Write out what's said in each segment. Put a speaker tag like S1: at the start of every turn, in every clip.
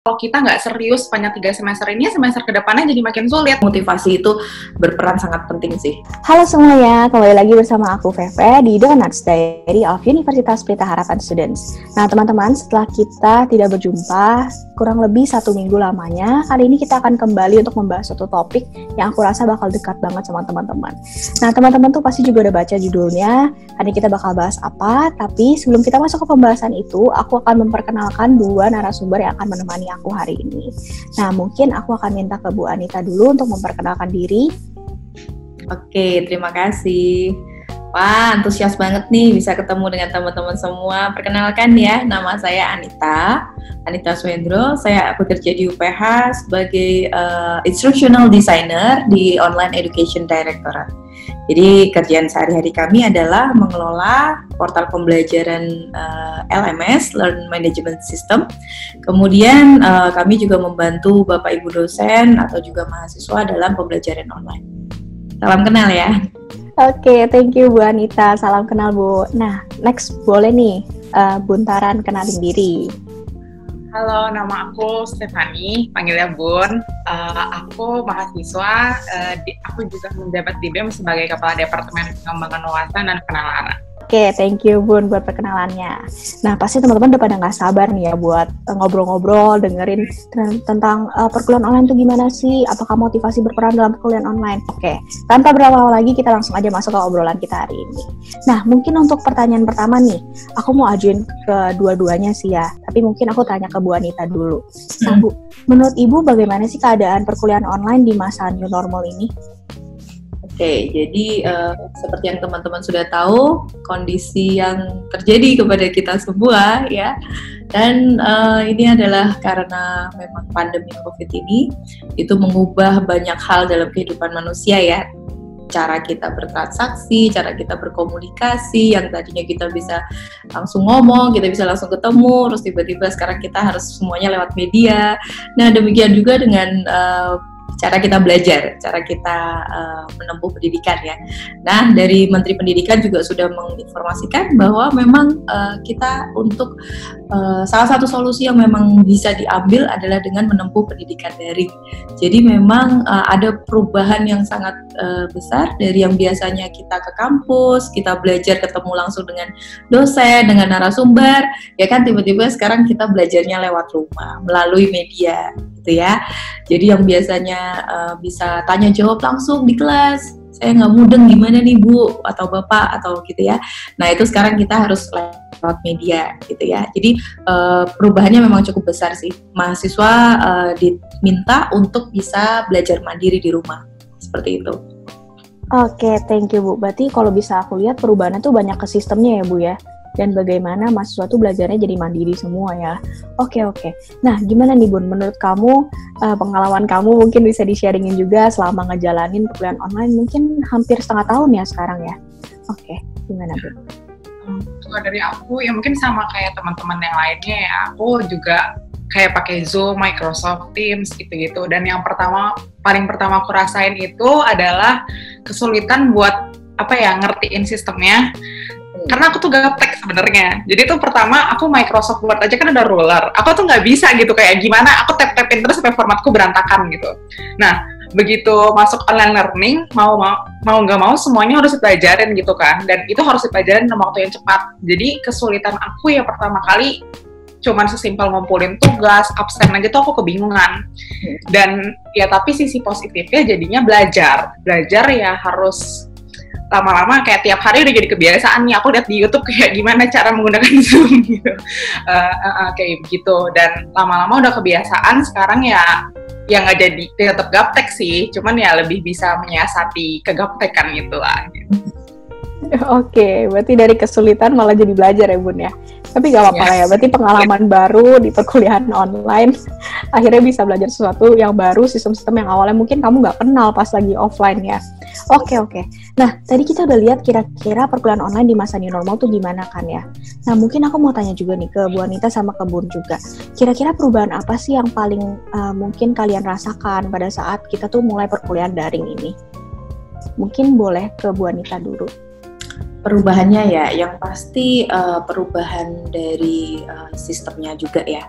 S1: kalau kita nggak serius sepanjang 3 semester ini, semester kedepannya jadi makin sulit.
S2: Motivasi itu berperan sangat penting sih.
S3: Halo semuanya, kembali lagi bersama aku Feve di Donuts Diary of Universitas Pelita Harapan Students. Nah teman-teman, setelah kita tidak berjumpa kurang lebih 1 minggu lamanya, kali ini kita akan kembali untuk membahas suatu topik yang aku rasa bakal dekat banget sama teman-teman. Nah teman-teman tuh pasti juga udah baca judulnya, hari ini kita bakal bahas apa, tapi sebelum kita masuk ke pembahasan itu, aku akan memperkenalkan 2 narasumber yang akan menemani aku hari ini. Nah, mungkin aku akan minta ke Bu Anita dulu untuk memperkenalkan diri.
S2: Oke, terima kasih. Wah, antusias banget nih bisa ketemu dengan teman-teman semua. Perkenalkan ya, nama saya Anita Swendro. Aku kerja di UPH sebagai Instructional Designer di Online Education Directorate. Jadi kerjaan sehari-hari kami adalah mengelola portal pembelajaran LMS, Learn Management System. Kemudian kami juga membantu Bapak Ibu dosen atau juga mahasiswa dalam pembelajaran online. Salam kenal ya.
S3: Oke, thank you Bu Anita. Salam kenal Bu. Nah, next boleh nih Buntaran kenalin diri.
S1: Halo, nama aku Stefani, panggilnya Bun. Aku mahasiswa, aku juga menjabat di BEM sebagai Kepala Departemen Pengembangan Wawasan dan Penalaran.
S3: Oke, thank you Bun buat perkenalannya. Nah, pasti teman-teman udah pada nggak sabar nih ya buat ngobrol-ngobrol, dengerin tentang perkuliahan online itu gimana sih, apakah motivasi berperan dalam perkuliahan online. Oke, tanpa berlama-lama lagi kita langsung aja masuk ke obrolan kita hari ini. Nah, mungkin untuk pertanyaan pertama nih, aku mau ajuin ke dua-duanya sih ya, tapi mungkin aku tanya ke Bu Anita dulu. Nah Bu, menurut Ibu bagaimana sih keadaan perkuliahan online di masa new normal ini?
S2: Oke, jadi seperti yang teman-teman sudah tahu, kondisi yang terjadi kepada kita semua ya, dan ini adalah karena memang pandemi COVID ini, itu mengubah banyak hal dalam kehidupan manusia ya, cara kita bertransaksi, cara kita berkomunikasi, yang tadinya kita bisa langsung ngomong, kita bisa langsung ketemu, terus tiba-tiba sekarang kita harus semuanya lewat media. Nah, demikian juga dengan cara kita belajar, cara kita menempuh pendidikan ya. Nah, dari Menteri Pendidikan juga sudah menginformasikan bahwa memang kita untuk salah satu solusi yang memang bisa diambil adalah dengan menempuh pendidikan daring. Jadi memang ada perubahan yang sangat besar dari yang biasanya kita ke kampus, kita belajar ketemu langsung dengan dosen, dengan narasumber, ya kan tiba-tiba sekarang kita belajarnya lewat rumah, melalui media gitu ya. Jadi yang biasanya bisa tanya jawab langsung di kelas, saya nggak mudeng gimana nih Bu atau Bapak atau gitu ya. Nah itu sekarang kita harus lewat media gitu ya. Jadi perubahannya memang cukup besar sih. Mahasiswa diminta untuk bisa belajar mandiri di rumah seperti itu.
S3: Oke, thank you Bu. Berarti kalau bisa aku lihat perubahannya tuh banyak ke sistemnya ya Bu ya. Dan bagaimana mahasiswa tuh belajarnya jadi mandiri semua ya. Oke. Nah, gimana nih Bun? Menurut kamu, pengalaman kamu mungkin bisa di-sharingin juga selama ngejalanin perkuliahan online mungkin hampir setengah tahun ya sekarang ya. Oke, gimana Bun?
S1: Kalau dari aku, ya mungkin sama kayak teman-teman yang lainnya ya, aku juga kayak pakai Zoom, Microsoft Teams gitu-gitu. Dan yang paling pertama aku rasain itu adalah kesulitan buat ngertiin sistemnya. Karena aku tuh gaptek sebenarnya. Jadi tuh pertama aku Microsoft Word aja kan ada ruler. Aku tuh nggak bisa gitu kayak gimana. Aku tap-tapin terus sampai formatku berantakan gitu. Nah begitu masuk online learning mau nggak mau semuanya harus dipelajarin gitu kan. Dan itu harus dipelajarin dalam waktu yang cepat. Jadi kesulitan aku ya pertama kali cuman sesimpel ngumpulin tugas, absen aja tuh aku kebingungan. Dan ya tapi sisi positifnya jadinya belajar ya harus lama-lama kayak tiap hari udah jadi kebiasaan nih, aku lihat di YouTube kayak gimana cara menggunakan Zoom gitu, kayak begitu. Dan lama-lama udah kebiasaan, sekarang ya nggak jadi tetap gaptek sih, cuman ya lebih bisa menyiasati kegaptekan itulah gitu.
S3: Oke, berarti dari kesulitan malah jadi belajar ya Bun ya. Tapi gak apa-apa ya, berarti pengalaman baru di perkuliahan online akhirnya bisa belajar sesuatu yang baru, sistem-sistem yang awalnya mungkin kamu gak kenal pas lagi offline ya. Oke. Nah, tadi kita udah lihat kira-kira perkuliahan online di masa new normal tuh gimana kan ya. Nah, mungkin aku mau tanya juga nih ke Bu Anita sama ke Bun juga. Kira-kira perubahan apa sih yang paling mungkin kalian rasakan pada saat kita tuh mulai perkuliahan daring ini? Mungkin boleh ke Bu Anita dulu.
S2: Perubahannya ya, yang pasti perubahan dari sistemnya juga ya.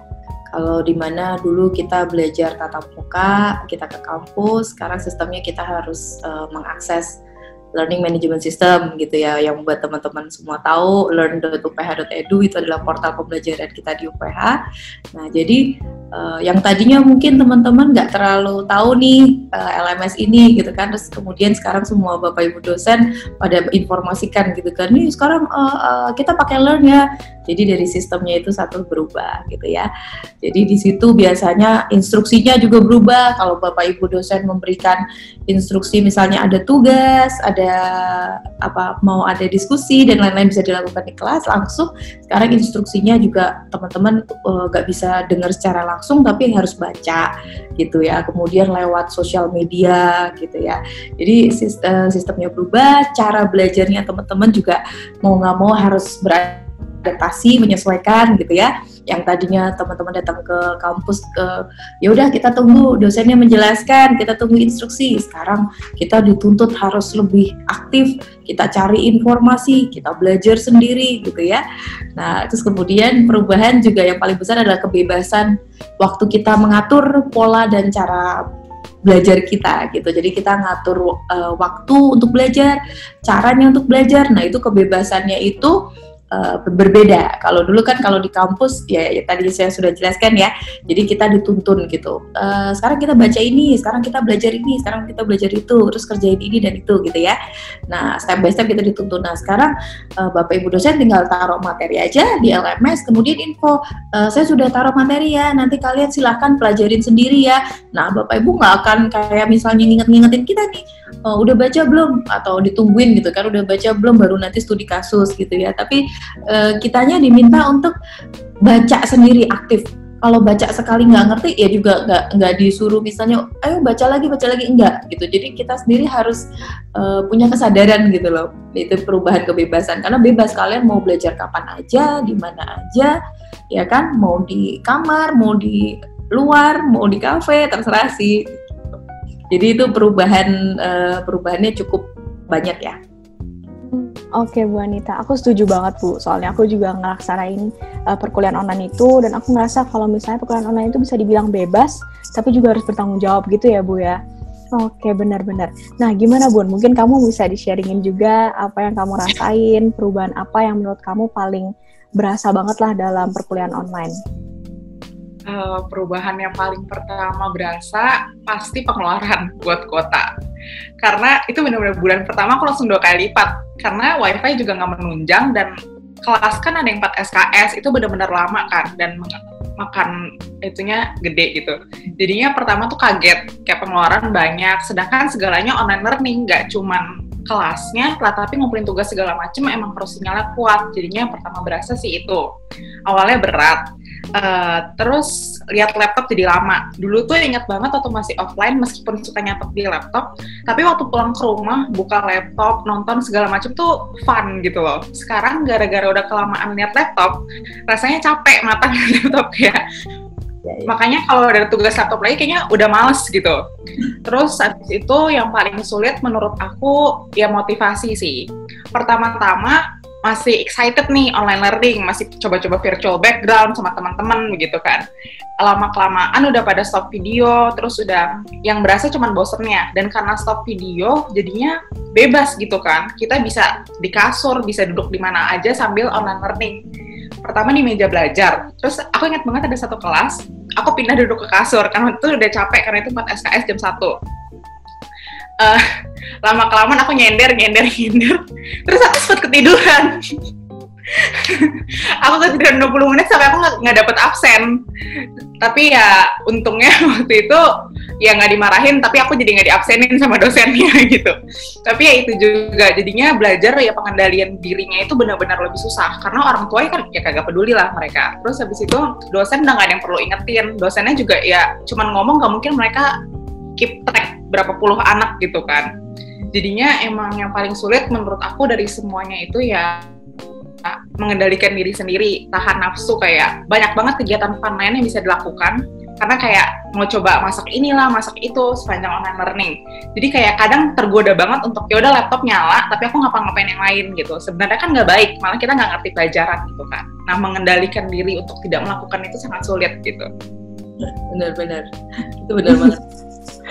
S2: Kalau di mana dulu kita belajar tatap muka, kita ke kampus, sekarang sistemnya kita harus mengakses learning management system gitu ya, yang buat teman-teman semua tahu, learn.uph.edu itu adalah portal pembelajaran kita di UPH. Nah, jadi yang tadinya mungkin teman-teman nggak terlalu tahu nih LMS ini gitu kan, terus kemudian sekarang semua Bapak Ibu dosen pada informasikan gitu kan, nih sekarang kita pakai Learn ya. Jadi dari sistemnya itu satu berubah gitu ya. Jadi di situ biasanya instruksinya juga berubah. Kalau Bapak Ibu dosen memberikan instruksi misalnya ada tugas, ada mau ada diskusi dan lain-lain bisa dilakukan di kelas langsung. Sekarang instruksinya juga teman-teman nggak bisa dengar secara langsung tapi harus baca gitu ya. Kemudian lewat sosial media gitu ya. Jadi sistemnya berubah, cara belajarnya teman-teman juga mau nggak mau harus beradaptasi, menyesuaikan gitu ya. Yang tadinya teman-teman datang ke kampus ya udah kita tunggu dosennya menjelaskan, kita tunggu instruksi. Sekarang kita dituntut harus lebih aktif, kita cari informasi, kita belajar sendiri gitu ya. Nah, terus kemudian perubahan juga yang paling besar adalah kebebasan waktu kita mengatur pola dan cara belajar kita gitu. Jadi kita ngatur waktu untuk belajar, caranya untuk belajar. Nah, itu kebebasannya itu berbeda. Kalau dulu kan kalau di kampus ya tadi saya sudah jelaskan ya. Jadi kita dituntun gitu. Sekarang kita baca ini, sekarang kita belajar ini, sekarang kita belajar itu, terus kerjain ini dan itu gitu ya. Nah, step by step kita dituntun. Nah, sekarang Bapak Ibu dosen tinggal taruh materi aja di LMS, kemudian info, saya sudah taruh materi ya, nanti kalian silahkan pelajarin sendiri ya. Nah, Bapak Ibu nggak akan kayak misalnya ngingetin kita nih, udah baca belum? Atau ditungguin gitu kan, udah baca belum baru nanti studi kasus gitu ya. Tapi kitanya diminta untuk baca sendiri aktif. Kalau baca sekali nggak ngerti ya juga nggak disuruh misalnya ayo baca lagi enggak gitu. Jadi kita sendiri harus punya kesadaran gitu loh. Itu perubahan kebebasan karena bebas, kalian mau belajar kapan aja, di mana aja ya kan, mau di kamar, mau di luar, mau di kafe, terserah sih. Jadi itu perubahannya cukup banyak ya.
S3: Oke Bu Anita, aku setuju banget Bu, soalnya aku juga ngelaksanain perkuliahan online itu, dan aku ngerasa kalau misalnya perkuliahan online itu bisa dibilang bebas, tapi juga harus bertanggung jawab gitu ya Bu ya. Oke, benar-benar. Nah, gimana Bun? Mungkin kamu bisa di-sharingin juga apa yang kamu rasain, perubahan apa yang menurut kamu paling berasa banget lah dalam perkuliahan online.
S1: Perubahan yang paling pertama berasa pasti pengeluaran buat kuota. Karena itu benar-benar bulan pertama aku langsung 2 kali lipat. Karena wifi juga nggak menunjang dan kelas kan ada yang 4 SKS, itu benar-benar lama kan. Dan makan itunya gede gitu. Jadinya pertama tuh kaget, kayak pengeluaran banyak. Sedangkan segalanya online learning, nggak cuman kelasnya, tapi ngumpulin tugas segala macam emang harus sinyalnya kuat. Jadinya yang pertama berasa sih itu. Awalnya berat. Terus lihat laptop jadi lama. Dulu tuh ingat banget waktu masih offline, meskipun suka nyatet di laptop, tapi waktu pulang ke rumah, buka laptop, nonton segala macam tuh fun gitu loh. Sekarang gara-gara udah kelamaan lihat laptop, rasanya capek mata lihat laptop ya. Makanya kalau ada tugas laptop lagi kayaknya udah males gitu. Terus habis itu yang paling sulit menurut aku ya motivasi sih. Pertama-tama masih excited nih online learning, masih coba-coba virtual background sama teman-teman begitu kan. Lama-kelamaan udah pada stop video, terus udah yang berasa cuman bosennya. Dan karena stop video, jadinya bebas gitu kan. Kita bisa di kasur, bisa duduk di mana aja sambil online learning. Pertama di meja belajar, terus aku ingat banget ada satu kelas, aku pindah duduk ke kasur, karena itu udah capek, karena itu 4 SKS jam 1. Lama-kelamaan aku nyender, terus aku sempat ketiduran. Aku ketiduran 20 menit sampai aku nggak dapet absen. Tapi ya untungnya waktu itu ya nggak dimarahin, tapi aku jadi nggak diabsenin sama dosennya gitu. Tapi ya itu juga, jadinya belajar ya pengendalian dirinya itu benar-benar lebih susah. Karena orang tua kan ya kagak peduli lah mereka. Terus habis itu dosen udah nggak ada yang perlu ingetin. Dosennya juga ya cuman ngomong, nggak mungkin mereka keep track berapa puluh anak gitu kan. Jadinya emang yang paling sulit menurut aku dari semuanya itu ya mengendalikan diri sendiri, tahan nafsu, kayak banyak banget kegiatan fun lain yang bisa dilakukan, karena kayak mau coba masak inilah, masak itu sepanjang online learning. Jadi kayak kadang tergoda banget untuk ya udah laptop nyala, tapi aku ngapa-ngapain yang lain gitu. Sebenarnya kan nggak baik, malah kita nggak ngerti pelajaran gitu kan. Nah, mengendalikan diri untuk tidak melakukan itu sangat sulit gitu.
S2: Benar-benar, itu benar banget.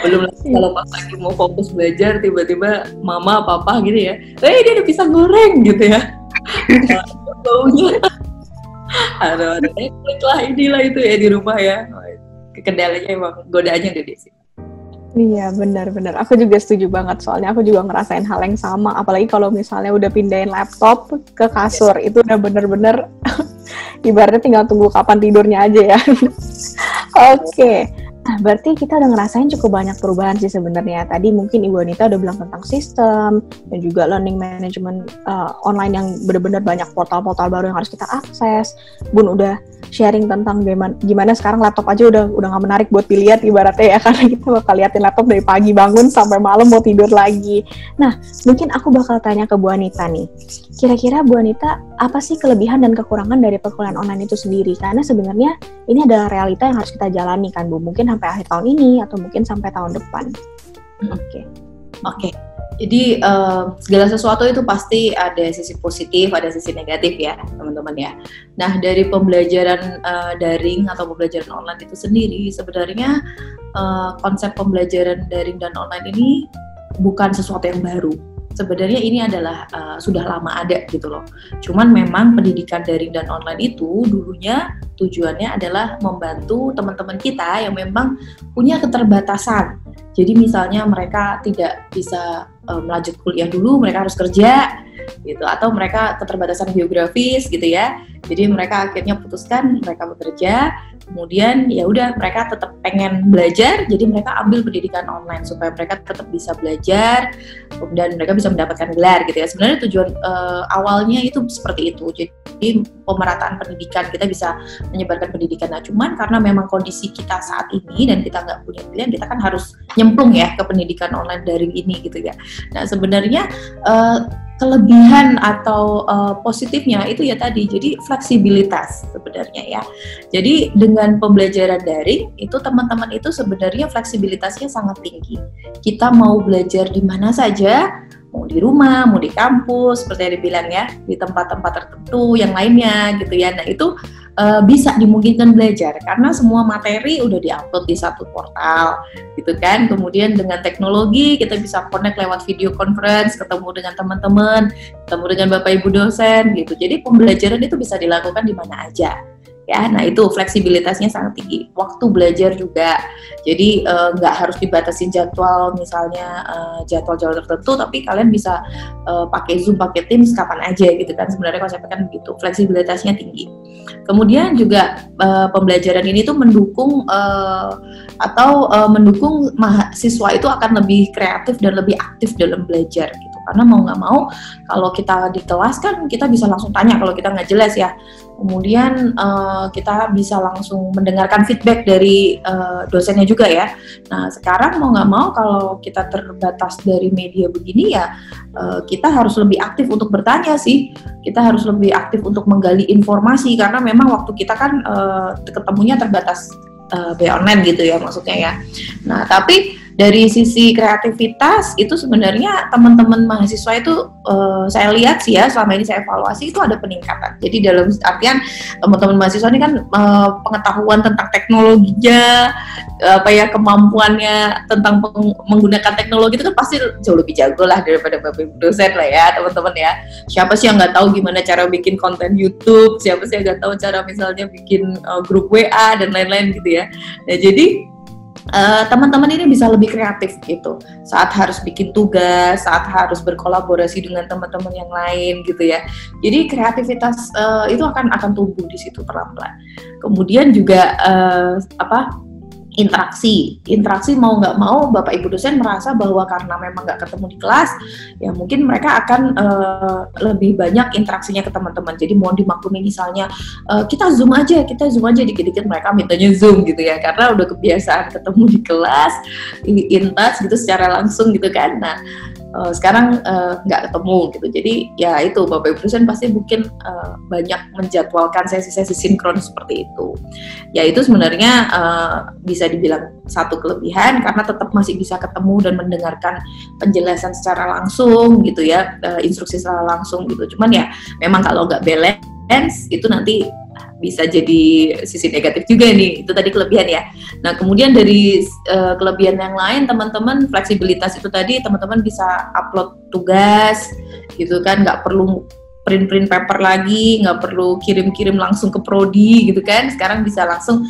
S2: Belum lagi kalau pas lagi mau fokus belajar, tiba-tiba mama, papa gitu ya, dia ada pisang goreng gitu ya. Baunya, ada klik lah inilah itu ya di rumah ya. Kendalanya emang godaannya ada di sini.
S3: Iya, benar-benar. Aku juga setuju banget, soalnya aku juga ngerasain hal yang sama. Apalagi kalau misalnya udah pindahin laptop ke kasur, itu udah bener-bener ibaratnya tinggal tunggu kapan tidurnya aja ya. Oke. Nah, berarti kita udah ngerasain cukup banyak perubahan sih sebenarnya. Tadi mungkin Ibu Anita udah bilang tentang sistem dan juga learning management online yang benar-benar banyak portal-portal baru yang harus kita akses. Bun udah sharing tentang gimana sekarang laptop aja udah nggak menarik buat dilihat ibaratnya ya, karena kita bakal liatin laptop dari pagi bangun sampai malam mau tidur lagi. Nah, mungkin aku bakal tanya ke Bu Anita nih. Kira-kira Bu Anita apa sih kelebihan dan kekurangan dari perkuliahan online itu sendiri? Karena sebenarnya ini adalah realita yang harus kita jalani kan Bu, mungkin sampai akhir tahun ini atau mungkin sampai tahun depan.
S2: Oke. Jadi segala sesuatu itu pasti ada sisi positif, ada sisi negatif ya teman-teman ya. Nah, dari pembelajaran daring atau pembelajaran online itu sendiri sebenarnya konsep pembelajaran daring dan online ini bukan sesuatu yang baru. Sebenarnya ini adalah sudah lama ada gitu loh. Cuman memang pendidikan daring dan online itu dulunya tujuannya adalah membantu teman-teman kita yang memang punya keterbatasan. Jadi misalnya mereka tidak bisa melanjut kuliah dulu, mereka harus kerja gitu, atau mereka keterbatasan geografis gitu ya. Jadi mereka akhirnya putuskan mereka bekerja, kemudian ya udah mereka tetap pengen belajar, jadi mereka ambil pendidikan online supaya mereka tetap bisa belajar dan mereka bisa mendapatkan gelar gitu ya. Sebenarnya tujuan awalnya itu seperti itu. Jadi pemerataan pendidikan, kita bisa menyebarkan pendidikan. Nah, cuman karena memang kondisi kita saat ini dan kita nggak punya pilihan, kita kan harus nyemplung ya ke pendidikan online daring ini gitu ya. Nah, sebenarnya kelebihan atau positifnya itu ya tadi, jadi fleksibilitas sebenarnya ya. Jadi dengan pembelajaran daring itu teman-teman itu sebenarnya fleksibilitasnya sangat tinggi. Kita mau belajar di mana saja, mau di rumah, mau di kampus, seperti yang dibilang ya, di tempat-tempat tertentu yang lainnya gitu ya. Nah itu bisa dimungkinkan belajar karena semua materi udah diupload di satu portal gitu kan. Kemudian dengan teknologi kita bisa connect lewat video conference, ketemu dengan teman-teman, ketemu dengan Bapak Ibu dosen gitu. Jadi pembelajaran itu bisa dilakukan di mana aja. Ya, nah itu fleksibilitasnya sangat tinggi. Waktu belajar juga, jadi nggak harus dibatasin jadwal, misalnya jadwal-jadwal tertentu, tapi kalian bisa pakai Zoom, pakai Teams kapan aja gitu kan. Sebenarnya konsepnya kan begitu, fleksibilitasnya tinggi. Kemudian juga pembelajaran ini tuh mendukung mendukung mahasiswa itu akan lebih kreatif dan lebih aktif dalam belajar gitu. Karena mau nggak mau, kalau kita di kelas kan kita bisa langsung tanya kalau kita nggak jelas ya. Kemudian kita bisa langsung mendengarkan feedback dari dosennya juga ya. Nah sekarang mau nggak mau kalau kita terbatas dari media begini ya, kita harus lebih aktif untuk bertanya sih. Kita harus lebih aktif untuk menggali informasi karena memang waktu kita kan ketemunya terbatas online gitu ya maksudnya ya. Nah tapi dari sisi kreativitas itu sebenarnya teman-teman mahasiswa itu saya lihat sih ya, selama ini saya evaluasi itu ada peningkatan. Jadi dalam artian teman-teman mahasiswa ini kan pengetahuan tentang teknologinya, kemampuannya tentang menggunakan teknologi itu kan pasti jauh lebih jago lah daripada Bapak Ibu dosen lah ya teman-teman ya. Siapa sih yang nggak tahu gimana cara bikin konten YouTube, siapa sih yang nggak tahu cara misalnya bikin grup WA dan lain-lain gitu ya. Nah jadi teman-teman ini bisa lebih kreatif gitu saat harus bikin tugas, saat harus berkolaborasi dengan teman-teman yang lain gitu ya. Jadi kreativitas itu akan tumbuh di situ pelan-pelan. Kemudian juga interaksi mau nggak mau Bapak Ibu dosen merasa bahwa karena memang nggak ketemu di kelas ya mungkin mereka akan lebih banyak interaksinya ke teman-teman. Jadi mau dimaklumi misalnya kita zoom aja dikit-dikit mereka mintanya zoom gitu ya karena udah kebiasaan ketemu di kelas in touch gitu secara langsung gitu kan. Nah sekarang nggak ketemu gitu. Jadi ya itu Bapak Ibu dosen pasti mungkin banyak menjadwalkan sesi-sesi sinkron seperti itu. Ya itu sebenarnya bisa dibilang satu kelebihan karena tetap masih bisa ketemu dan mendengarkan penjelasan secara langsung gitu ya, instruksi secara langsung gitu. Cuman ya memang kalau nggak balance itu nanti bisa jadi sisi negatif juga nih. Itu tadi kelebihan ya. Nah kemudian dari kelebihan yang lain teman-teman, fleksibilitas itu tadi teman-teman bisa upload tugas gitu kan, nggak perlu print paper lagi, nggak perlu kirim langsung ke prodi gitu kan. Sekarang bisa langsung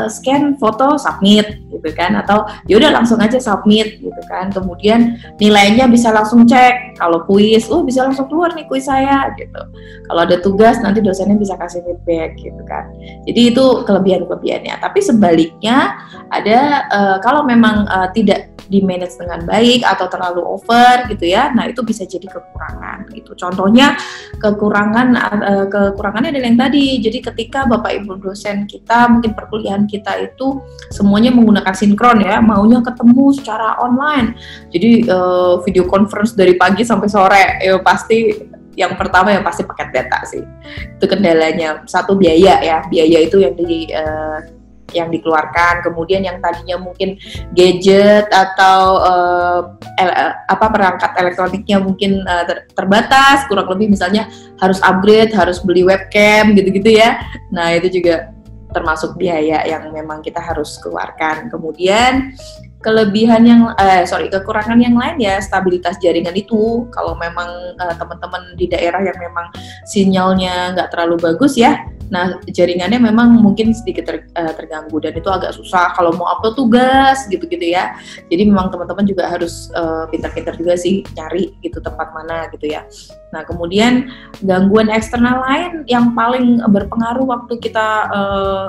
S2: scan foto submit gitu kan, atau yaudah langsung aja submit gitu kan. Kemudian nilainya bisa langsung cek. Kalau kuis, bisa langsung keluar nih kuis saya gitu. Kalau ada tugas nanti dosennya bisa kasih feedback gitu kan. Jadi itu kelebihannya. Tapi sebaliknya ada kalau memang tidak di manage dengan baik atau terlalu over gitu ya, nah itu bisa jadi kekurangan gitu. Contohnya kekurangannya adalah yang tadi. Jadi ketika Bapak Ibu dosen kita, mungkin perkuliahan kita itu semuanya menggunakan sinkron ya, maunya ketemu secara online. Jadi video conference dari pagi sampai sore, ya pasti yang pertama yang pasti paket data sih. Itu kendalanya. Satu biaya itu yang dikeluarkan, kemudian yang tadinya mungkin gadget atau perangkat elektroniknya mungkin terbatas, kurang lebih misalnya harus upgrade, harus beli webcam gitu-gitu ya. Nah itu juga termasuk biaya yang memang kita harus keluarkan. Kemudian kekurangan yang lain ya stabilitas jaringan itu. Kalau memang teman-teman di daerah yang memang sinyalnya nggak terlalu bagus ya, nah jaringannya memang mungkin sedikit terganggu dan itu agak susah kalau mau upload tugas gitu-gitu ya. Jadi memang teman-teman juga harus pintar-pintar juga sih cari gitu tempat mana gitu ya. Nah kemudian gangguan eksternal lain yang paling berpengaruh waktu kita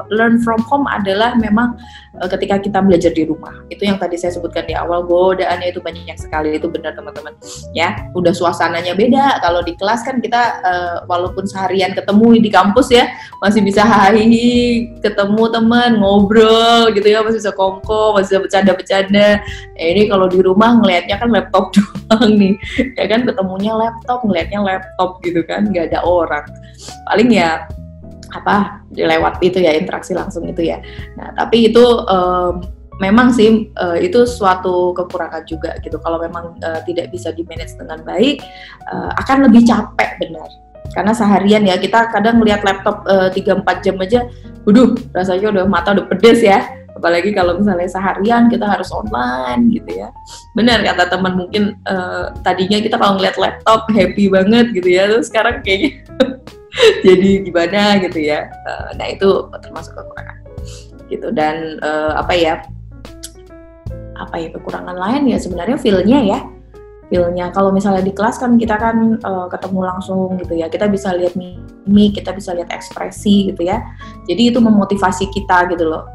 S2: learn from home adalah memang ketika kita belajar di rumah. Itu yang tadi saya sebutkan di awal, godaannya itu banyak sekali. Itu benar teman-teman ya. Udah suasananya beda. Kalau di kelas kan kita walaupun seharian ketemu di kampus ya, masih bisa ketemu teman, ngobrol gitu ya, masih bisa kongko, masih bisa bercanda-bercanda. Ini kalau di rumah ngelihatnya kan laptop doang nih, ya kan, ketemunya laptop, ngelihatnya laptop gitu kan, nggak ada orang. Paling ya lewat itu ya, interaksi langsung itu ya. Nah tapi itu memang sih itu suatu kekurangan juga gitu. Kalau memang tidak bisa di manage dengan baik, akan lebih capek benar. Karena seharian ya kita kadang lihat laptop 3-4 jam aja, rasanya udah mata udah pedes ya. Apalagi kalau misalnya seharian kita harus online gitu ya. Benar kata teman, mungkin tadinya kita kalau ngeliat laptop happy banget gitu ya, terus sekarang kayaknya jadi gimana gitu ya. Nah itu termasuk kekurangan gitu. Dan kekurangan lain ya sebenarnya feel-nya. Kalau misalnya di kelas kan kita kan ketemu langsung gitu ya, kita bisa lihat mimik, kita bisa lihat ekspresi gitu ya. Jadi itu memotivasi kita gitu loh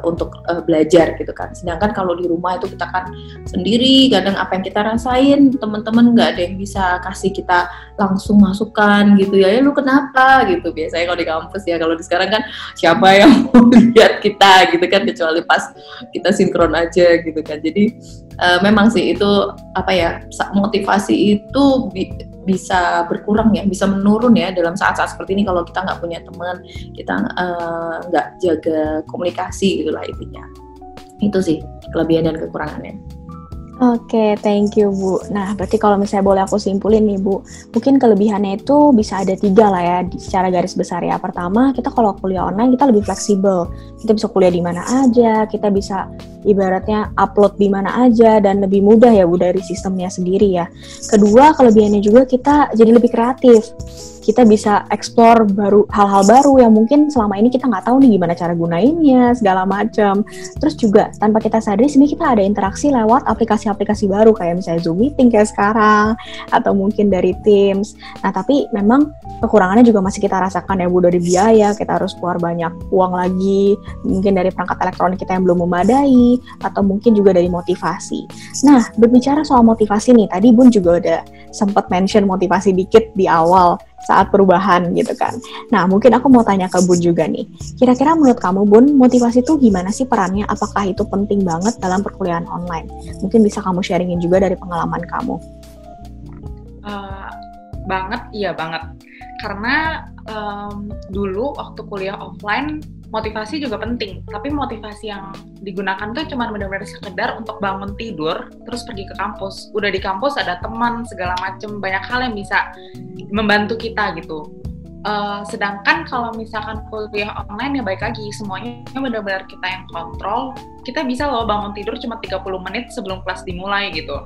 S2: untuk belajar gitu kan. Sedangkan kalau di rumah itu kita kan sendiri, kadang apa yang kita rasain teman-teman nggak ada yang bisa kasih kita langsung masukan gitu ya. Lu kenapa gitu, biasanya kalau di kampus ya. Kalau di sekarang kan siapa yang mau lihat kita gitu kan, kecuali pas kita sinkron aja gitu kan. Jadi memang sih itu motivasi itu bisa berkurang ya, bisa menurun ya dalam saat-saat seperti ini kalau kita nggak punya teman, kita nggak jaga komunikasi gitulah intinya. Itu sih kelebihan dan kekurangannya.
S3: Oke, thank you Bu. Nah, berarti kalau misalnya boleh aku simpulin nih Bu, mungkin kelebihannya itu bisa ada 3 lah ya, secara garis besar ya. Pertama, kita kalau kuliah online kita lebih fleksibel. Kita bisa kuliah di mana aja, kita bisa ibaratnya upload di mana aja, dan lebih mudah ya Bu dari sistemnya sendiri ya. Kedua, kelebihannya juga kita jadi lebih kreatif. Kita bisa explore hal-hal baru yang mungkin selama ini kita nggak tahu nih gimana cara gunainnya, segala macam. Terus juga tanpa kita sadari sebenarnya kita ada interaksi lewat aplikasi-aplikasi baru kayak misalnya Zoom Meeting kayak sekarang, atau mungkin dari Teams. Nah tapi memang kekurangannya juga masih kita rasakan ya Bu, dari biaya, kita harus keluar banyak uang lagi, mungkin dari perangkat elektronik kita yang belum memadai, atau mungkin juga dari motivasi. Nah berbicara soal motivasi nih, tadi Bun juga udah sempat mention motivasi dikit di awal. saat perubahan gitu kan. Nah, mungkin aku mau tanya ke Bun juga nih. Kira-kira menurut kamu, Bun, motivasi itu gimana sih perannya? Apakah itu penting banget dalam perkuliahan online? Mungkin bisa kamu sharingin juga dari pengalaman kamu.
S1: Banget, iya banget. Karena dulu waktu kuliah offline, motivasi juga penting, tapi motivasi yang digunakan tuh cuma benar-benar sekedar untuk bangun tidur, terus pergi ke kampus. Udah di kampus ada teman, segala macem, banyak hal yang bisa membantu kita gitu. Sedangkan kalau misalkan kuliah online ya baik lagi, semuanya benar-benar kita yang kontrol. Kita bisa loh bangun tidur cuma 30 menit sebelum kelas dimulai gitu.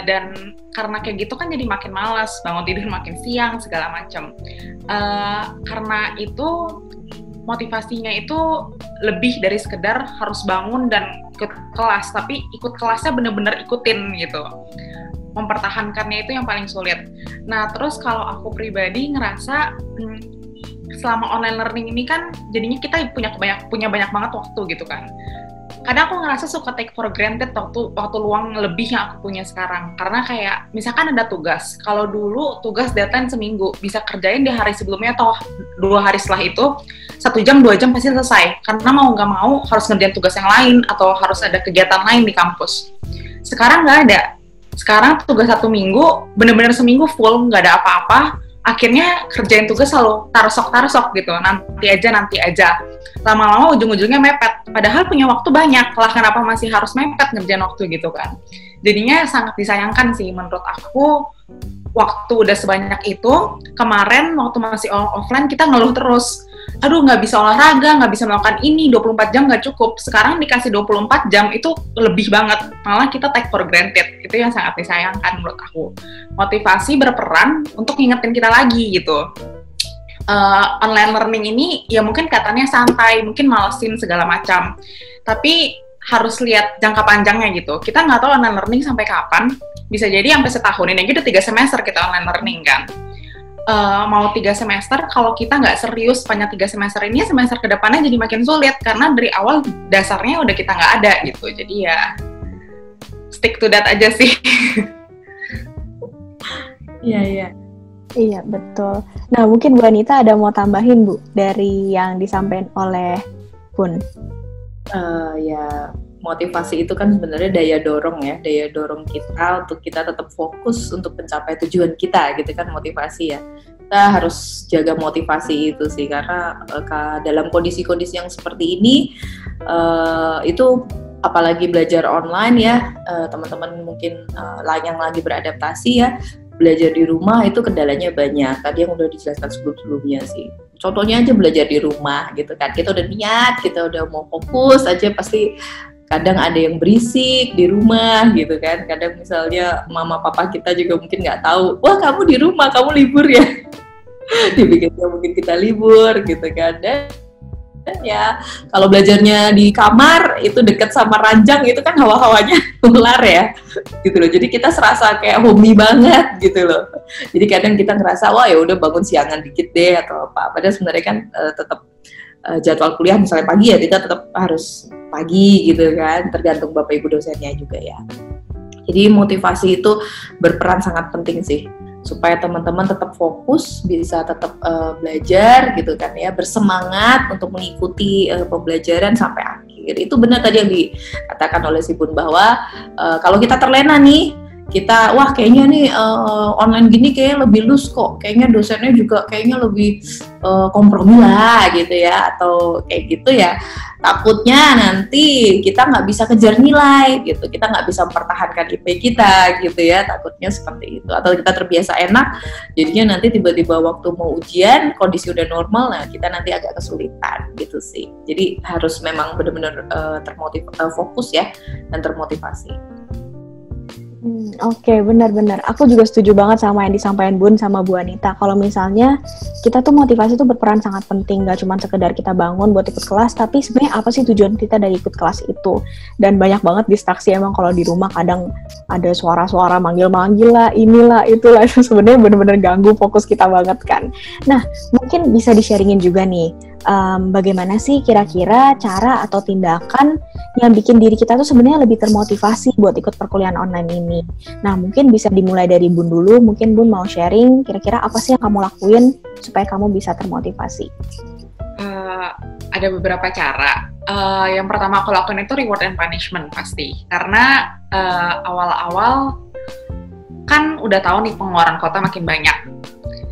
S1: Dan karena kayak gitu kan jadi makin malas, bangun tidur makin siang, segala macem. Karena itu motivasinya itu lebih dari sekedar harus bangun dan ikut kelas, tapi ikut kelasnya bener-bener ikutin gitu. Mempertahankannya itu yang paling sulit. Nah, terus kalau aku pribadi ngerasa selama online learning ini kan jadinya kita punya banyak banget waktu gitu kan. Kadang aku ngerasa suka take for granted waktu luang lebih yang aku punya sekarang. Karena kayak misalkan ada tugas, kalau dulu tugas deadline seminggu, bisa kerjain di hari sebelumnya atau 2 hari setelah itu, 1 jam 2 jam pasti selesai. Karena mau nggak mau harus ngerjain tugas yang lain atau harus ada kegiatan lain di kampus. Sekarang nggak ada. Sekarang tugas 1 minggu, bener-bener seminggu full, nggak ada apa-apa. Akhirnya kerjain tugas selalu tarsok gitu, nanti aja. Lama-lama ujung-ujungnya mepet, padahal punya waktu banyak, lah kenapa masih harus mepet ngerjain waktu gitu kan. Jadinya sangat disayangkan sih menurut aku, waktu udah sebanyak itu, kemarin waktu masih offline kita ngeluh terus, aduh nggak bisa olahraga, nggak bisa melakukan ini, 24 jam nggak cukup. Sekarang dikasih 24 jam itu lebih banget, malah kita take for granted. Itu yang sangat disayangkan menurut aku. Motivasi berperan untuk ngingetin kita lagi gitu. Online learning ini ya mungkin katanya santai, mungkin malesin segala macam, tapi harus lihat jangka panjangnya gitu. Kita nggak tahu online learning sampai kapan, bisa jadi sampai setahun ini aja udah 3 semester kita online learning kan. Mau 3 semester, kalau kita nggak serius sepanjang 3 semester ini, semester kedepannya jadi makin sulit, karena dari awal dasarnya udah kita nggak ada gitu. Jadi ya stick to that aja sih.
S2: Iya.
S3: Iya, betul. Nah, mungkin Bu Anita ada mau tambahin, Bu, dari yang disampaikan oleh Bun?
S2: Ya, motivasi itu kan sebenarnya daya dorong kita untuk kita tetap fokus untuk mencapai tujuan kita, gitu kan, motivasi ya. Kita harus jaga motivasi itu sih, karena dalam kondisi-kondisi yang seperti ini, itu apalagi belajar online ya, teman-teman mungkin yang lagi beradaptasi ya, belajar di rumah itu kendalanya banyak. Tadi yang udah dijelaskan sebelum-sebelumnya sih. Contohnya aja belajar di rumah gitu kan. Kita udah niat, kita udah mau fokus aja, pasti kadang ada yang berisik di rumah gitu kan. Kadang misalnya mama papa kita juga mungkin nggak tahu, wah kamu di rumah, kamu libur ya. Dipikirnya mungkin kita libur gitu kan. Dan ya kalau belajarnya di kamar itu deket sama ranjang itu kan hawa-hawanya ular ya gitu loh, jadi kita serasa kayak homey banget gitu loh. Jadi kadang kita ngerasa wah ya udah bangun siangan dikit deh atau apa, padahal sebenarnya kan tetap jadwal kuliah misalnya pagi ya kita tetap harus pagi gitu kan, tergantung bapak ibu dosennya juga ya. Jadi motivasi itu berperan sangat penting sih, supaya teman-teman tetap fokus, bisa tetap belajar gitu kan ya, bersemangat untuk mengikuti pembelajaran sampai akhir. Itu benar tadi yang dikatakan oleh si Bun, bahwa kalau kita terlena nih, kita wah kayaknya nih online gini kayaknya lebih loose kok, kayaknya dosennya juga kayaknya lebih kompromi lah gitu ya, atau kayak gitu ya, takutnya nanti kita nggak bisa kejar nilai gitu, kita nggak bisa mempertahankan IP kita gitu ya, takutnya seperti itu. Atau kita terbiasa enak, jadinya nanti tiba-tiba waktu mau ujian kondisi udah normal, nah kita nanti agak kesulitan gitu sih. Jadi harus memang benar-benar fokus ya dan termotivasi.
S3: Oke, benar-benar. Aku juga setuju banget sama yang disampaikan Bun sama Bu Anita. Kalau misalnya kita tuh motivasi tuh berperan sangat penting, gak cuma sekedar kita bangun buat ikut kelas, tapi sebenarnya apa sih tujuan kita dari ikut kelas itu. Dan banyak banget distraksi emang kalau di rumah, kadang ada suara-suara manggil-manggil lah, inilah, itulah. Itu sebenarnya benar-benar ganggu fokus kita banget kan. Nah, mungkin bisa di-sharingin juga nih, bagaimana sih kira-kira cara atau tindakan yang bikin diri kita tuh sebenarnya lebih termotivasi buat ikut perkuliahan online ini. Nah, mungkin bisa dimulai dari Bun dulu. Mungkin Bun mau sharing kira-kira apa sih yang kamu lakuin supaya kamu bisa termotivasi?
S1: Ada beberapa cara. Yang pertama aku lakukan itu reward and punishment pasti. Karena awal-awal kan udah tahu nih pengeluaran kota makin banyak.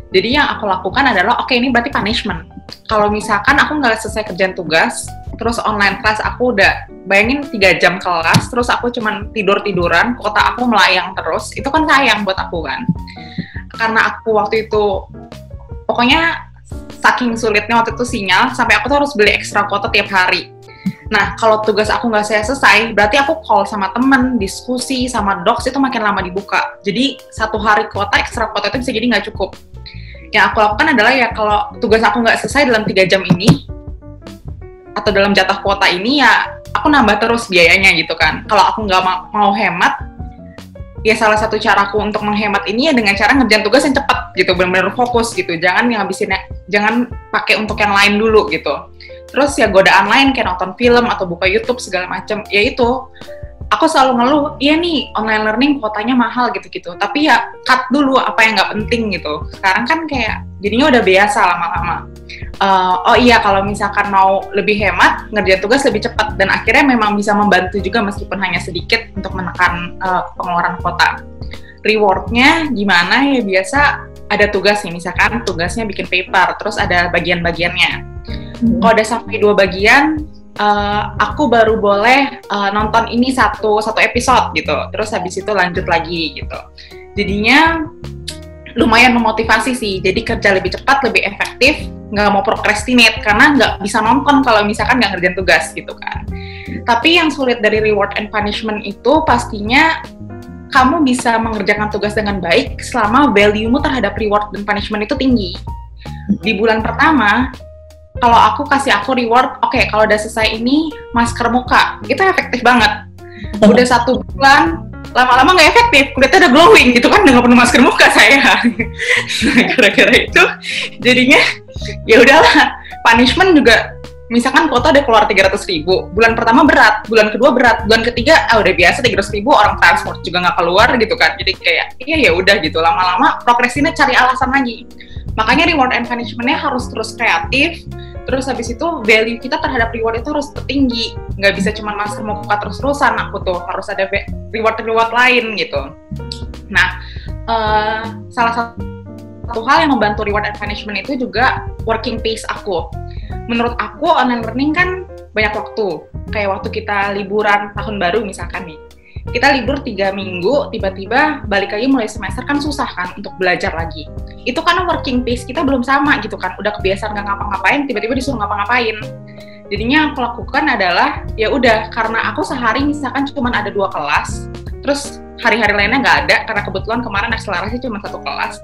S1: Jadi yang aku lakukan adalah, oke, ini berarti punishment. Kalau misalkan aku nggak selesai kerjaan tugas, terus online class aku udah, bayangin 3 jam kelas, terus aku cuman tidur-tiduran, kota aku melayang terus, itu kan sayang buat aku kan. Karena aku waktu itu, pokoknya saking sulitnya waktu itu sinyal, sampai aku tuh harus beli ekstra kuota tiap hari. Nah, kalau tugas aku nggak selesai, berarti aku call sama temen, diskusi sama docs itu makin lama dibuka. Jadi, 1 hari kuota, ekstra kuota itu bisa jadi nggak cukup. Yang aku lakukan adalah ya kalau tugas aku nggak selesai dalam 3 jam ini, atau dalam jatah kuota ini, ya aku nambah terus biayanya gitu kan. Kalau aku nggak mau hemat, ya salah satu caraku untuk menghemat ini ya dengan cara ngerjain tugas yang cepat gitu, benar-benar fokus gitu. Jangan jangan pakai untuk yang lain dulu gitu. Terus ya godaan lain kayak nonton film atau buka YouTube segala macam, ya itu aku selalu ngeluh, iya nih online learning kuotanya mahal gitu-gitu, tapi ya cut dulu apa yang nggak penting gitu. Sekarang kan kayak jadinya udah biasa lama-lama. Oh iya, kalau misalkan mau lebih hemat, ngerjain tugas lebih cepat, dan akhirnya memang bisa membantu juga meskipun hanya sedikit untuk menekan pengeluaran kuota. Rewardnya gimana ya, biasa ada tugas nih, misalkan tugasnya bikin paper, terus ada bagian-bagiannya. Kalau udah sampai 2 bagian, aku baru boleh nonton ini satu episode gitu, terus habis itu lanjut lagi gitu. Jadinya lumayan memotivasi sih, jadi kerja lebih cepat, lebih efektif, nggak mau procrastinate, karena nggak bisa nonton kalau misalkan nggak ngerjain tugas gitu kan. Tapi yang sulit dari reward and punishment itu pastinya kamu bisa mengerjakan tugas dengan baik selama value-mu terhadap reward dan punishment itu tinggi. Di bulan pertama, kalau aku kasih aku reward, oke, kalau udah selesai ini masker muka, itu efektif banget. Udah 1 bulan, lama-lama nggak efektif, kulitnya udah glowing gitu kan, udah nggak perlu masker muka saya. Gara-gara itu, jadinya ya udahlah. Punishment juga, misalkan kuota udah keluar 300.000, bulan pertama berat, bulan kedua berat, bulan ketiga udah biasa 300.000, orang transport juga nggak keluar gitu kan. Jadi kayak ya udah gitu, lama-lama progresinya cari alasan lagi. Makanya reward and punishment-nya harus terus kreatif. Terus habis itu value kita terhadap reward itu harus tinggi. Nggak bisa cuma masker muka terus-terusan, aku tuh harus ada reward lain gitu. Nah, salah satu hal yang membantu reward and punishment itu juga working pace aku. Menurut aku online learning kan banyak waktu. Kayak waktu kita liburan tahun baru misalkan nih. Kita libur 3 minggu, tiba-tiba balik lagi mulai semester kan susah kan untuk belajar lagi. Itu karena working pace kita belum sama gitu kan, udah kebiasaan nggak ngapa-ngapain, tiba-tiba disuruh ngapa-ngapain. Jadinya yang aku lakukan adalah, ya udah, karena aku sehari misalkan cuma ada 2 kelas, terus hari-hari lainnya nggak ada, karena kebetulan kemarin akselerasi cuma 1 kelas,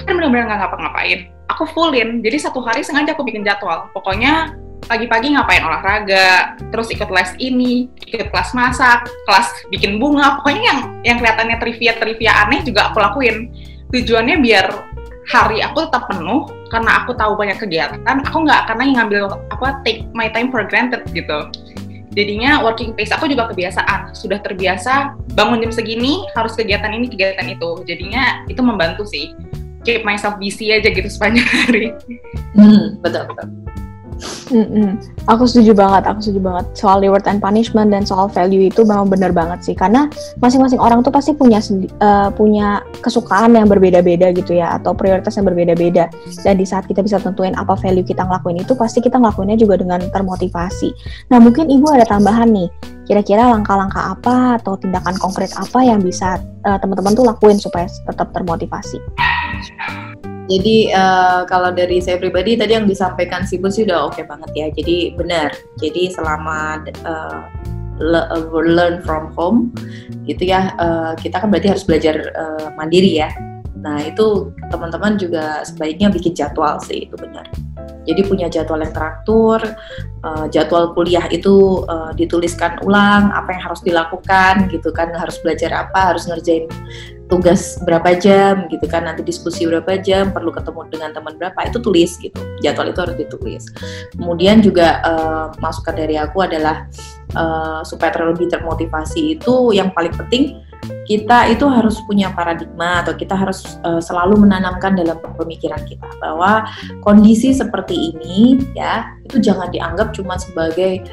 S1: kan benar-benar nggak ngapa-ngapain. Aku fullin, jadi 1 hari sengaja aku bikin jadwal. Pokoknya pagi-pagi ngapain olahraga, terus ikut les ini, ikut kelas masak, kelas bikin bunga, pokoknya yang kelihatannya trivia aneh juga aku lakuin. Tujuannya biar hari aku tetap penuh, karena aku tahu banyak kegiatan, aku nggak akan lagi ngambil take my time for granted gitu. Jadinya working pace aku juga kebiasaan, sudah terbiasa bangun jam segini, harus kegiatan ini, kegiatan itu. Jadinya itu membantu sih, keep myself busy aja gitu sepanjang hari.
S2: Betul.
S3: Aku setuju banget soal reward and punishment dan soal value itu memang benar banget sih, karena masing-masing orang tuh pasti punya kesukaan yang berbeda-beda gitu ya, atau prioritas yang berbeda-beda, dan di saat kita bisa tentuin apa value kita ngelakuin itu, pasti kita ngelakuinnya juga dengan termotivasi. Nah, mungkin Ibu ada tambahan nih, kira-kira langkah-langkah apa atau tindakan konkret apa yang bisa teman-teman tuh lakuin supaya tetap termotivasi?
S2: Jadi kalau dari saya pribadi tadi yang disampaikan si Bu sih udah oke banget ya. Jadi benar. Jadi selama learn from home gitu ya, kita kan berarti harus belajar mandiri ya. Nah itu teman-teman juga sebaiknya bikin jadwal sih, itu benar. Jadi punya jadwal yang teratur, jadwal kuliah itu dituliskan ulang apa yang harus dilakukan gitu kan, harus belajar apa, harus ngerjain tugas berapa jam gitu kan, nanti diskusi berapa jam, perlu ketemu dengan teman berapa, itu tulis gitu, jadwal itu harus ditulis. Kemudian juga masukan dari aku adalah supaya lebih termotivasi itu yang paling penting, kita itu harus punya paradigma atau kita harus selalu menanamkan dalam pemikiran kita bahwa kondisi seperti ini ya, itu jangan dianggap cuma sebagai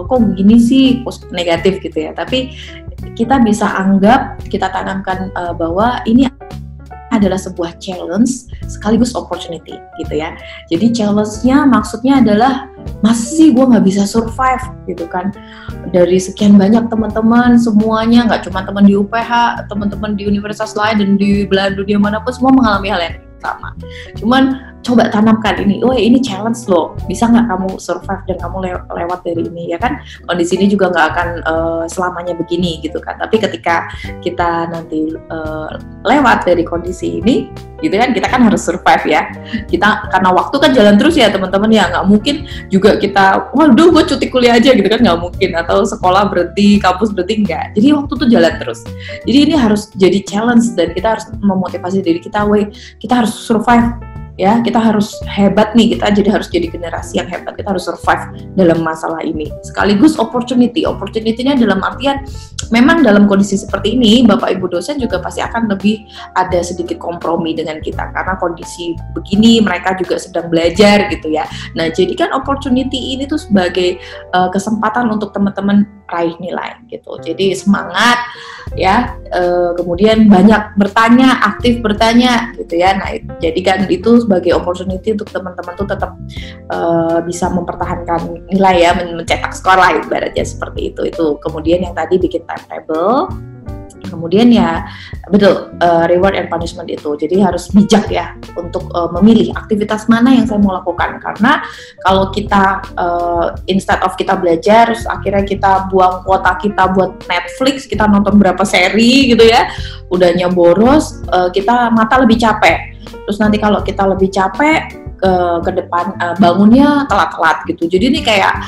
S2: kok begini sih, negatif gitu ya, tapi kita bisa anggap, kita tanamkan bahwa ini adalah sebuah challenge sekaligus opportunity gitu ya. Jadi challenge-nya maksudnya adalah masih gue nggak bisa survive gitu kan, dari sekian banyak teman-teman semuanya, nggak cuma teman di UPH, teman-teman di universitas lain dan di belahan dunia manapun semua mengalami hal yang sama. Cuman coba tanamkan ini, ini challenge loh, bisa nggak kamu survive dan kamu lewat dari ini ya kan. Kondisi ini juga nggak akan selamanya begini gitu kan, tapi ketika kita nanti lewat dari kondisi ini gitu kan, kita kan harus survive ya. Kita karena waktu kan jalan terus ya teman-teman ya, nggak mungkin juga kita waduh gue cuti kuliah aja gitu kan, nggak mungkin, atau sekolah berhenti, kampus berhenti, enggak. Jadi waktu tuh jalan terus, jadi ini harus jadi challenge dan kita harus memotivasi diri kita, kita harus survive ya, kita harus hebat nih, kita harus jadi generasi yang hebat, kita harus survive dalam masalah ini. Sekaligus opportunity-nya dalam artian memang dalam kondisi seperti ini Bapak Ibu dosen juga pasti akan lebih ada sedikit kompromi dengan kita karena kondisi begini, mereka juga sedang belajar gitu ya. Nah, jadikan opportunity ini tuh sebagai kesempatan untuk teman-teman raih nilai gitu. Jadi semangat ya, kemudian banyak bertanya, aktif bertanya gitu ya. Nah, jadikan itu sebagai opportunity untuk teman-teman tuh tetap bisa mempertahankan nilai ya, mencetak skor lah ibaratnya seperti itu. Itu kemudian yang tadi bikin timetable, kemudian ya betul reward and punishment itu. Jadi harus bijak ya untuk memilih aktivitas mana yang saya mau lakukan, karena kalau kita instead of kita belajar terus akhirnya kita buang kuota kita buat Netflix, kita nonton berapa seri gitu ya, udahnya boros, kita mata lebih capek. Terus nanti kalau kita lebih capek ke depan bangunnya telat-telat gitu. Jadi ini kayak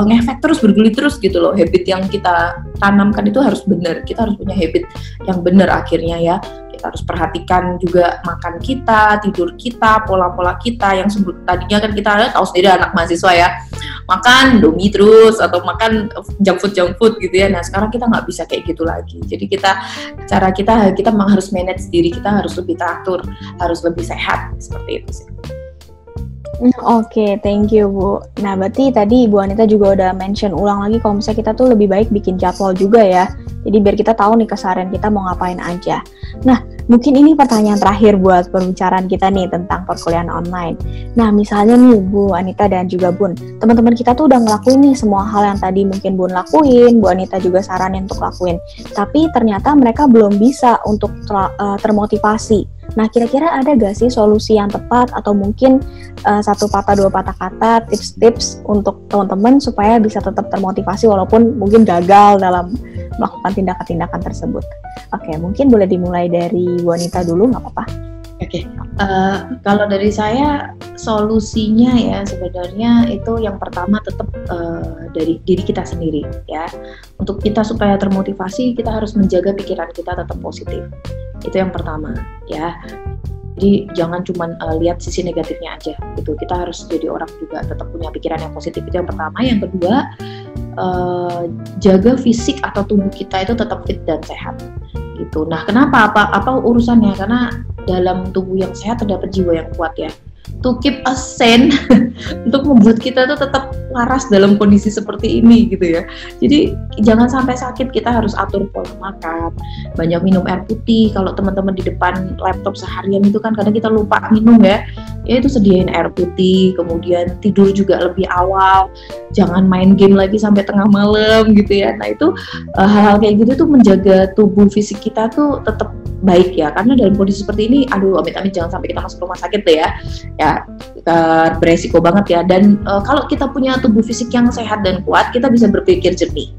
S2: ngefek terus, bergulir terus gitu loh. Habit yang kita tanamkan itu harus benar. Kita harus punya habit yang benar akhirnya ya. Kita harus perhatikan juga makan kita, tidur kita, pola-pola kita yang tadinya kan kita tahu sendiri anak mahasiswa ya, makan Indomie terus atau makan junk food gitu ya. Nah sekarang kita nggak bisa kayak gitu lagi. Jadi kita memang harus manage diri kita, harus lebih teratur, harus lebih sehat seperti itu sih.
S3: Oke, thank you Bu. Nah berarti tadi Bu Anita juga udah mention ulang lagi kalau misalnya kita tuh lebih baik bikin jadwal juga ya. Jadi biar kita tahu nih keseharian kita mau ngapain aja. Nah, mungkin ini pertanyaan terakhir buat pembicaraan kita nih tentang perkuliahan online. Nah, misalnya nih Bu Anita dan juga Bun, teman-teman kita tuh udah ngelakuin nih semua hal yang tadi mungkin Bun lakuin, Bu Anita juga saranin untuk lakuin. Tapi ternyata mereka belum bisa untuk termotivasi. Nah, kira-kira ada gak sih solusi yang tepat atau mungkin satu patah dua patah kata, tips-tips untuk teman-teman supaya bisa tetap termotivasi walaupun mungkin gagal dalam melakukan tindakan-tindakan tersebut? Oke, mungkin boleh dimulai dari Bu Anita dulu, nggak apa-apa.
S2: Oke, kalau dari saya solusinya ya sebenarnya itu yang pertama tetap dari diri kita sendiri ya. Untuk kita supaya termotivasi kita harus menjaga pikiran kita tetap positif. Itu yang pertama ya. Jadi jangan cuma lihat sisi negatifnya aja gitu. Kita harus jadi orang juga tetap punya pikiran yang positif. Itu yang pertama. Yang kedua, jaga fisik atau tubuh kita itu tetap fit dan sehat gitu. Nah, kenapa? Apa urusannya? Karena dalam tubuh yang sehat terdapat jiwa yang kuat ya. To keep us sane, untuk membuat kita tuh tetap waras dalam kondisi seperti ini gitu ya. Jadi jangan sampai sakit, kita harus atur pola makan, banyak minum air putih. Kalau teman-teman di depan laptop seharian itu kan kadang kita lupa minum ya itu sediain air putih, kemudian tidur juga lebih awal, jangan main game lagi sampai tengah malam gitu ya. Nah itu hal-hal kayak gitu tuh menjaga tubuh fisik kita tuh tetap baik ya, karena dalam kondisi seperti ini, aduh amit-amit jangan sampai kita masuk rumah sakit deh ya beresiko banget ya. Dan kalau kita punya tubuh fisik yang sehat dan kuat, kita bisa berpikir jernih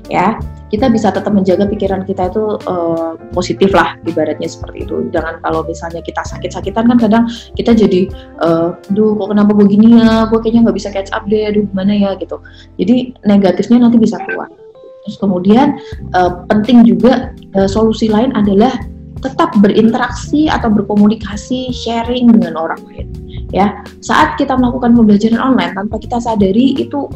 S2: ya, kita bisa tetap menjaga pikiran kita itu positif lah ibaratnya seperti itu. Jangan kalau misalnya kita sakit-sakitan kan kadang kita jadi kok kenapa begini ya, gue kayaknya nggak bisa catch up deh, aduh gimana ya gitu. Jadi negatifnya nanti bisa keluar. Terus kemudian penting juga solusi lain adalah tetap berinteraksi atau berkomunikasi, sharing dengan orang lain. Ya, saat kita melakukan pembelajaran online tanpa kita sadari itu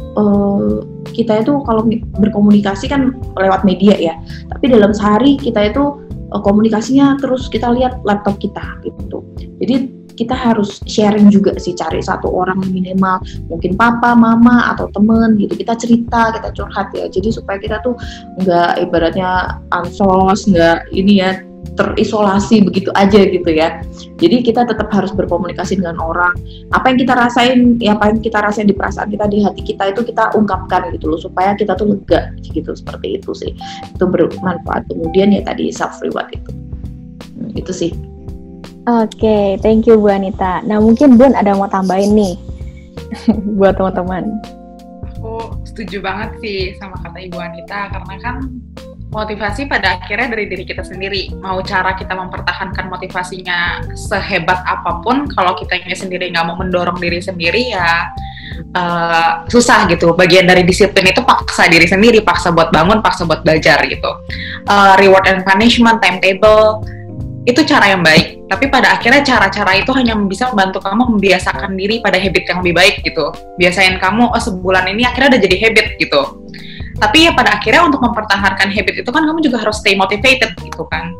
S2: kita itu kalau berkomunikasi kan lewat media ya, tapi dalam sehari kita itu komunikasinya terus kita lihat laptop kita gitu. Jadi kita harus sharing juga sih, cari satu orang minimal, mungkin papa, mama atau temen gitu. Kita cerita, kita curhat ya. Jadi supaya kita tuh nggak ibaratnya ansos, nggak ini ya terisolasi begitu aja gitu ya. Jadi kita tetap harus berkomunikasi dengan orang. Apa yang kita rasain di perasaan kita, di hati kita itu kita ungkapkan gitu loh, supaya kita tuh lega gitu, seperti itu sih. Itu bermanfaat. Kemudian ya tadi self reward itu sih.
S3: Oke, thank you Bu Anita. Nah mungkin Bun ada mau tambahin nih buat teman-teman.
S1: Aku setuju banget sih sama kata Ibu Anita, karena kan motivasi pada akhirnya dari diri kita sendiri. Mau cara kita mempertahankan motivasinya sehebat apapun, kalau kitanya sendiri nggak mau mendorong diri sendiri ya susah gitu. Bagian dari disiplin itu paksa diri sendiri, paksa buat bangun, paksa buat belajar gitu. Reward and punishment, timetable, itu cara yang baik. Tapi pada akhirnya cara-cara itu hanya bisa membantu kamu membiasakan diri pada habit yang lebih baik gitu. Biasain kamu, sebulan ini akhirnya udah jadi habit gitu. Tapi ya pada akhirnya untuk mempertahankan habit itu kan kamu juga harus stay motivated gitu kan.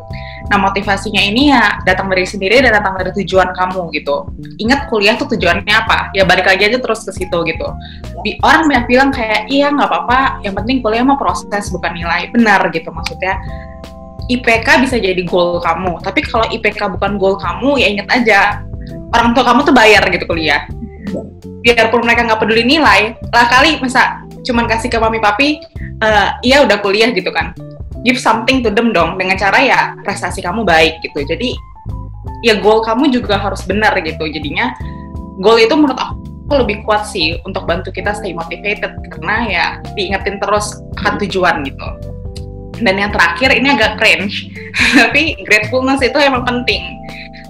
S1: Nah motivasinya ini ya datang dari sendiri dan datang dari tujuan kamu gitu. Ingat kuliah tuh tujuannya apa? Ya balik lagi aja terus ke situ gitu. Orang banyak bilang kayak iya nggak apa-apa, yang penting kuliah mah proses bukan nilai. Benar gitu, maksudnya IPK bisa jadi goal kamu. Tapi kalau IPK bukan goal kamu, ya ingat aja orang tua kamu tuh bayar gitu kuliah. Biarpun mereka nggak peduli nilai, lah kali masa cuman kasih ke mami papi, iya udah kuliah gitu kan. Give something to them dong, dengan cara ya prestasi kamu baik gitu. Jadi ya goal kamu juga harus benar gitu. Jadinya goal itu menurut aku lebih kuat sih untuk bantu kita stay motivated, karena ya diingetin terus akan tujuan gitu. Dan yang terakhir ini agak cringe, tapi gratefulness itu emang penting.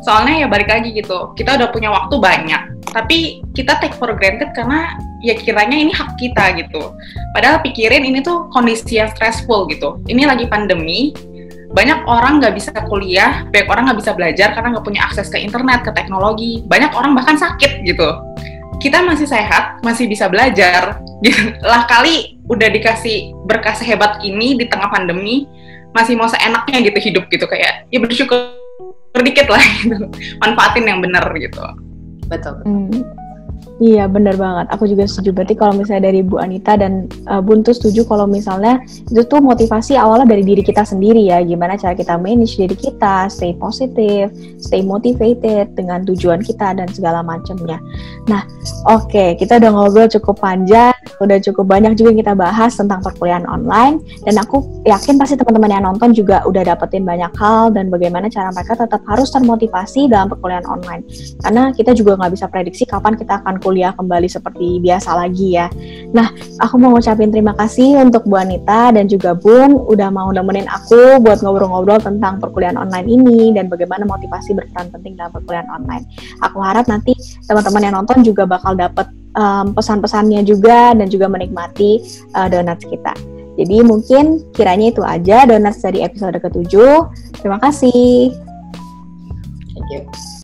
S1: Soalnya ya balik lagi gitu, kita udah punya waktu banyak, tapi kita take for granted karena ya kiranya ini hak kita gitu. Padahal pikirin ini tuh kondisi yang stressful gitu. Ini lagi pandemi, banyak orang nggak bisa kuliah, banyak orang nggak bisa belajar karena nggak punya akses ke internet, ke teknologi. Banyak orang bahkan sakit gitu. Kita masih sehat, masih bisa belajar. Lah kali udah dikasih berkah sehebat ini di tengah pandemi, masih mau seenaknya gitu hidup gitu, kayak ya bersyukur dikit lah gitu. Manfaatin yang benar gitu.
S2: Betul.
S3: Iya benar banget, aku juga setuju. Berarti kalau misalnya dari Bu Anita dan Bun tuh setuju kalau misalnya itu tuh motivasi awalnya dari diri kita sendiri ya. Gimana cara kita manage diri kita, stay positif, stay motivated dengan tujuan kita dan segala macamnya. Nah oke, kita udah ngobrol cukup panjang, udah cukup banyak juga yang kita bahas tentang perkuliahan online. Dan aku yakin pasti teman-teman yang nonton juga udah dapetin banyak hal dan bagaimana cara mereka tetap harus termotivasi dalam perkuliahan online. Karena kita juga nggak bisa prediksi kapan kita akan kuliah kembali seperti biasa lagi ya. Nah, aku mau ngucapin terima kasih untuk Bu Anita dan juga Bun udah mau nemenin aku buat ngobrol-ngobrol tentang perkuliahan online ini dan bagaimana motivasi berperan penting dalam perkuliahan online. Aku harap nanti teman-teman yang nonton juga bakal dapet pesan-pesannya juga dan juga menikmati Donuts kita. Jadi mungkin kiranya itu aja Donuts dari episode ke-7. Terima kasih.
S2: Thank you.